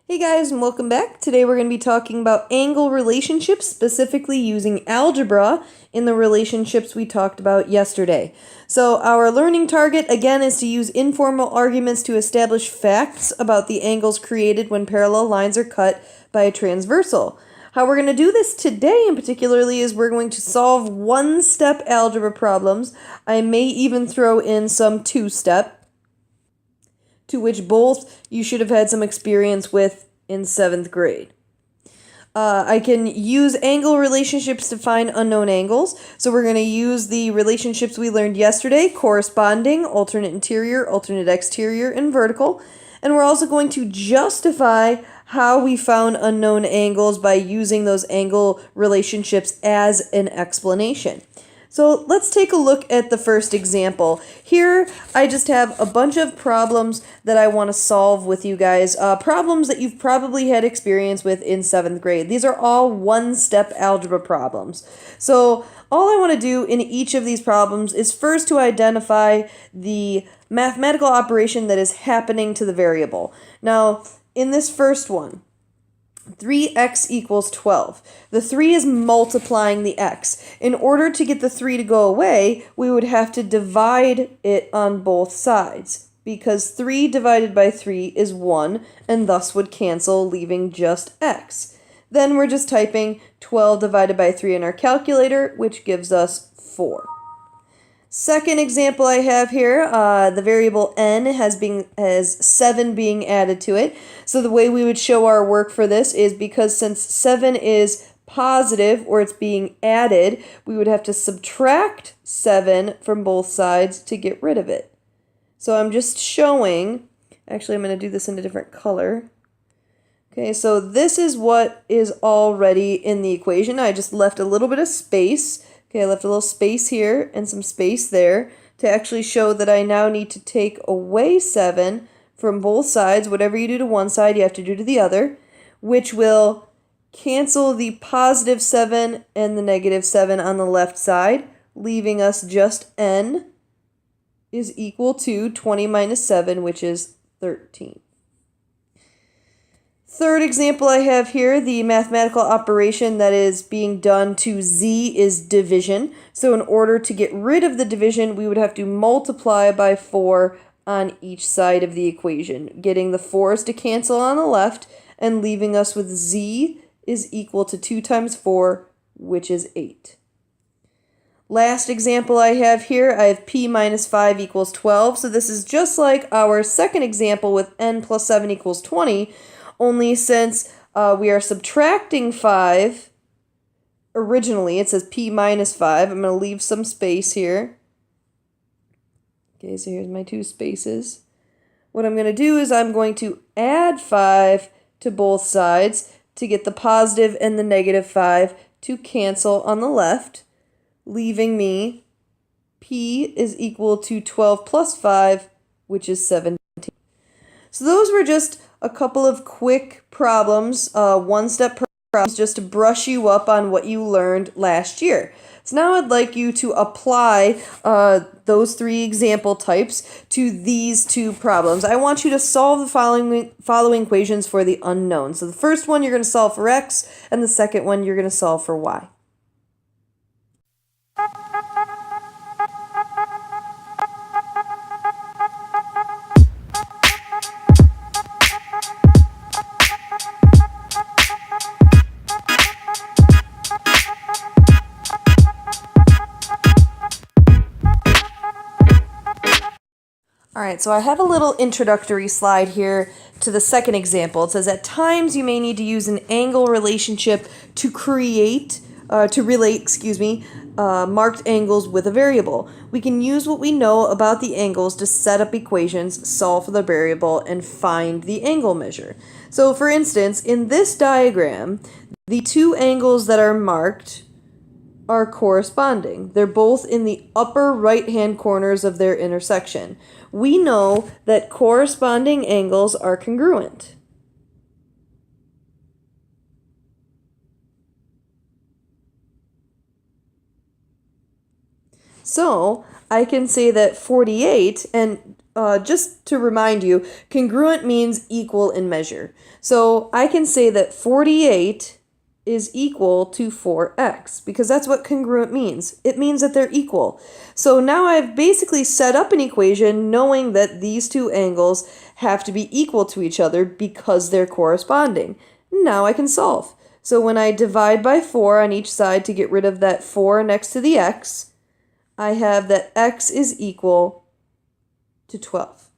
Hey guys, and welcome back. Today we're going to be talking about angle relationships, specifically using algebra in the relationships we talked about yesterday. So our learning target, again, is to use informal arguments to establish facts about the angles created when parallel lines are cut by a transversal. How we're going to do this today in particularly is we're going to solve one-step algebra problems. I may even throw in some two-step, to which both you should have had some experience with in 7th grade. I can use angle relationships to find unknown angles. So we're going to use the relationships we learned yesterday: corresponding, alternate interior, alternate exterior, and vertical. And we're also going to justify how we found unknown angles by using those angle relationships as an explanation. So let's take a look at the first example. Here, I just have a bunch of problems that I want to solve with you guys. Problems that you've probably had experience with in 7th grade. These are all one-step algebra problems. So all I want to do in each of these problems is first to identify the mathematical operation that is happening to the variable. Now, in this first one, 3x equals 12. The 3 is multiplying the x. In order to get the 3 to go away, we would have to divide it on both sides, because 3 divided by 3 is 1, and thus would cancel, leaving just x. Then we're just typing 12 divided by 3 in our calculator, which gives us 4. Second example I have here, the variable n has 7 being added to it. So the way we would show our work for this is, because since 7 is positive, or it's being added, we would have to subtract 7 from both sides to get rid of it. So I'm just showing, actually I'm going to do this in a different color. Okay, so this is what is already in the equation. I just left a little bit of space. Okay, I left a little space here and some space there to actually show that I now need to take away 7 from both sides. Whatever you do to one side, you have to do to the other, which will cancel the positive 7 and the negative 7 on the left side, leaving us just n is equal to 20 minus 7, which is 13. Third example I have here, the mathematical operation that is being done to z is division. So in order to get rid of the division, we would have to multiply by 4 on each side of the equation, getting the 4's to cancel on the left and leaving us with z is equal to 2 times 4, which is 8. Last example I have here, I have p minus 5 equals 12. So this is just like our second example with n plus 7 equals 20, only since we are subtracting 5, originally it says p minus 5. I'm going to leave some space here. Okay, so here's my two spaces. What I'm going to do is I'm going to add 5 to both sides to get the positive and the negative 5 to cancel on the left, leaving me p is equal to 12 plus 5, which is 17. So those were just a couple of quick problems, one-step problems, just to brush you up on what you learned last year. So now I'd like you to apply those 3 example types to these 2 problems. I want you to solve the following equations for the unknown. So the first one you're going to solve for x, and the second one you're going to solve for y. Alright, so I have a little introductory slide here to the second example. It says, at times you may need to use an angle relationship to relate, marked angles with a variable. We can use what we know about the angles to set up equations, solve for the variable, and find the angle measure. So for instance, in this diagram, the 2 angles that are marked are corresponding. They're both in the upper right-hand corners of their intersection. We know that corresponding angles are congruent. So I can say that 48, and just to remind you, congruent means equal in measure. So I can say that 48 is equal to 4x because that's what congruent means. It means that they're equal. So now I've basically set up an equation knowing that these two angles have to be equal to each other because they're corresponding. Now I can solve. So when I divide by 4 on each side to get rid of that 4 next to the x, I have that x is equal to 12.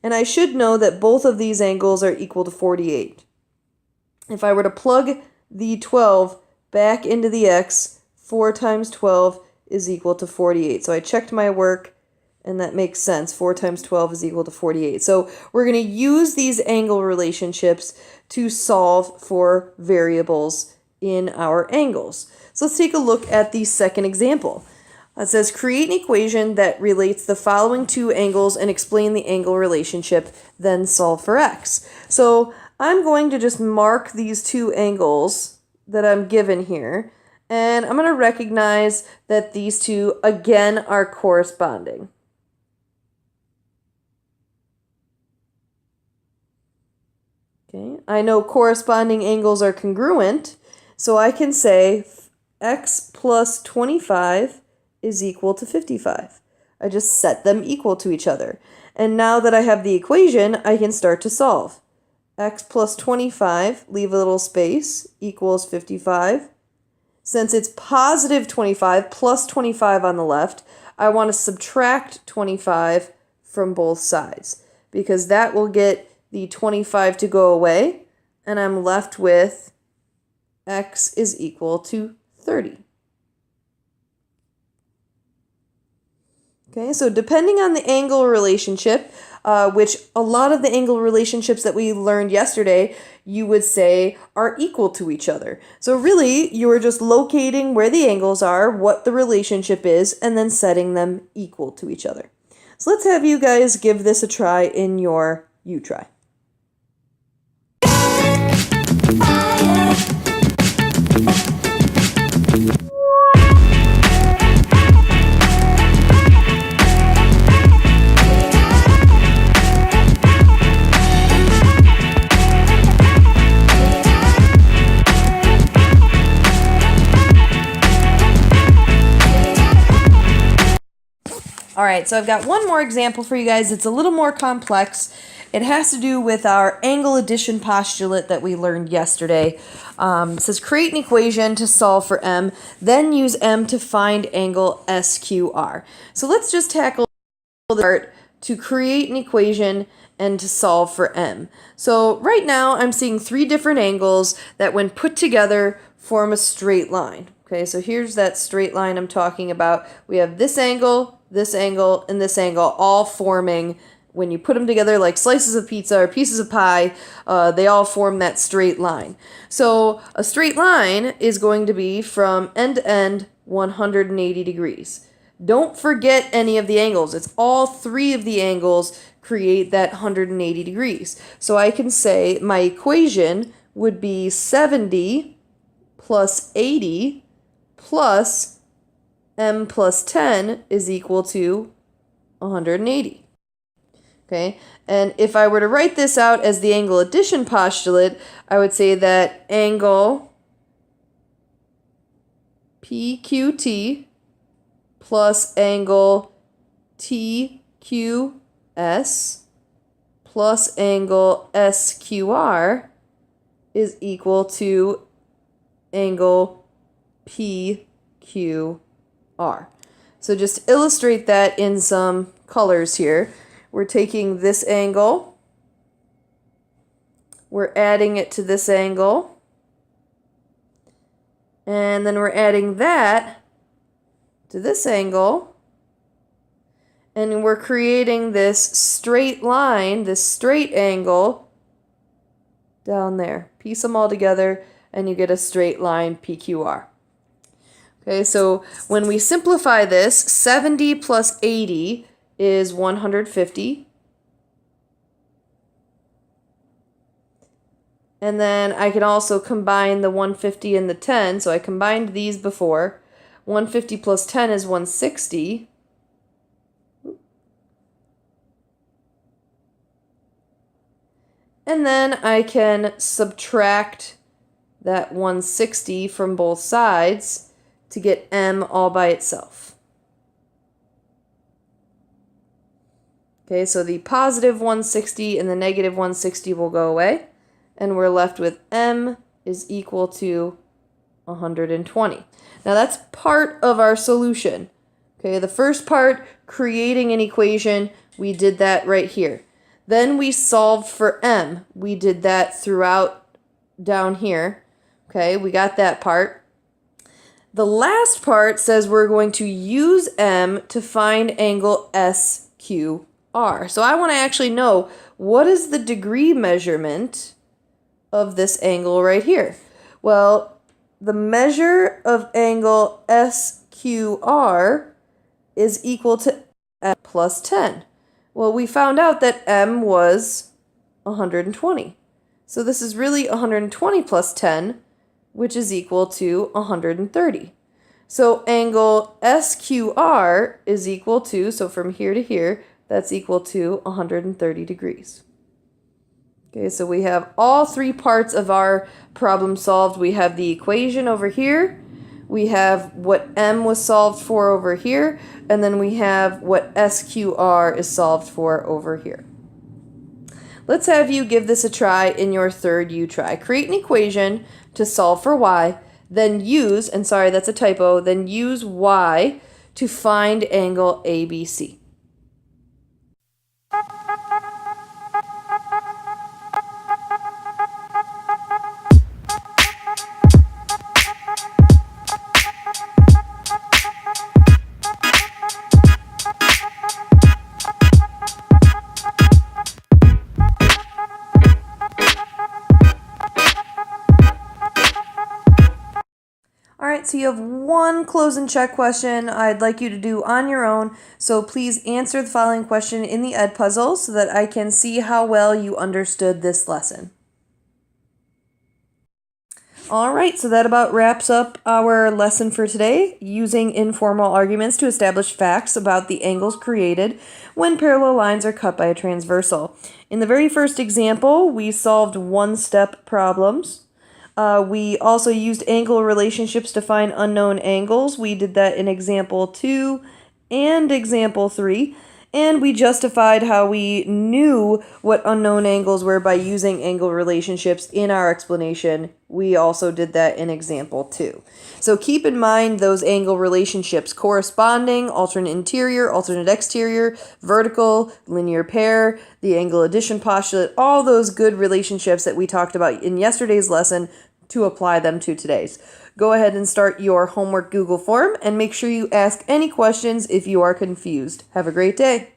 And I should know that both of these angles are equal to 48. If I were to plug the 12 back into the x, 4 times 12 is equal to 48. So I checked my work, and that makes sense. 4 times 12 is equal to 48. So we're going to use these angle relationships to solve for variables in our angles. So let's take a look at the second example. It says, create an equation that relates the following two angles and explain the angle relationship, then solve for x. So I'm going to just mark these two angles that I'm given here, and I'm going to recognize that these two, again, are corresponding. Okay, I know corresponding angles are congruent, so I can say x plus 25 is equal to 55. I just set them equal to each other. And now that I have the equation, I can start to solve. X plus 25, leave a little space, equals 55. Since it's positive 25 plus 25 on the left, I want to subtract 25 from both sides because that will get the 25 to go away, and I'm left with x is equal to 30. Okay, so depending on the angle relationship, which a lot of the angle relationships that we learned yesterday, you would say are equal to each other. So really, you're just locating where the angles are, what the relationship is, and then setting them equal to each other. So let's have you guys give this a try in your U-Try. All right, so I've got one more example for you guys. It's a little more complex. It has to do with our angle addition postulate that we learned yesterday. It says create an equation to solve for m, then use m to find angle SQR. So let's just tackle the part to create an equation and to solve for m. So right now I'm seeing three different angles that when put together form a straight line. Okay, so here's that straight line I'm talking about. We have this angle, and this angle all forming, when you put them together like slices of pizza or pieces of pie, they all form that straight line. So a straight line is going to be from end to end 180 degrees. Don't forget any of the angles. It's all three of the angles create that 180 degrees. So I can say my equation would be 70 plus 80 plus m plus 10 is equal to 180. Okay, and if I were to write this out as the angle addition postulate, I would say that angle PQT plus angle TQS plus angle SQR is equal to angle PQR. So just illustrate that in some colors here. We're taking this angle, we're adding it to this angle, and then we're adding that to this angle, and we're creating this straight line, this straight angle down there. Piece them all together and you get a straight line PQR. Okay, so when we simplify this, 70 plus 80 is 150. And then I can also combine the 150 and the 10. So I combined these before. 150 plus 10 is 160. And then I can subtract that 160 from both sides to get m all by itself. Okay, so the positive 160 and the negative 160 will go away, and we're left with m is equal to 120. Now that's part of our solution. Okay, the first part, creating an equation, we did that right here. Then we solved for m. We did that throughout down here. Okay, we got that part. The last part says we're going to use m to find angle SQR. So I want to actually know, what is the degree measurement of this angle right here? Well, the measure of angle SQR is equal to m plus 10. Well, we found out that m was 120. So this is really 120 plus 10, which is equal to 130. So angle SQR is equal to, so from here to here, that's equal to 130 degrees. Okay, so we have all three parts of our problem solved. We have the equation over here, we have what m was solved for over here, and then we have what SQR is solved for over here. Let's have you give this a try in your third U try. Create an equation to solve for y, then use, and sorry, that's a typo, then use y to find angle ABC. Alright, so you have one close and check question I'd like you to do on your own, so please answer the following question in the Edpuzzle so that I can see how well you understood this lesson. Alright, so that about wraps up our lesson for today, using informal arguments to establish facts about the angles created when parallel lines are cut by a transversal. In the very first example, we solved one-step problems. We also used angle relationships to find unknown angles. We did that in example 2 and example 3. And we justified how we knew what unknown angles were by using angle relationships in our explanation. We also did that in example 2. So keep in mind those angle relationships: corresponding, alternate interior, alternate exterior, vertical, linear pair, the angle addition postulate, all those good relationships that we talked about in yesterday's lesson to apply them to today's. Go ahead and start your homework Google form and make sure you ask any questions if you are confused. Have a great day.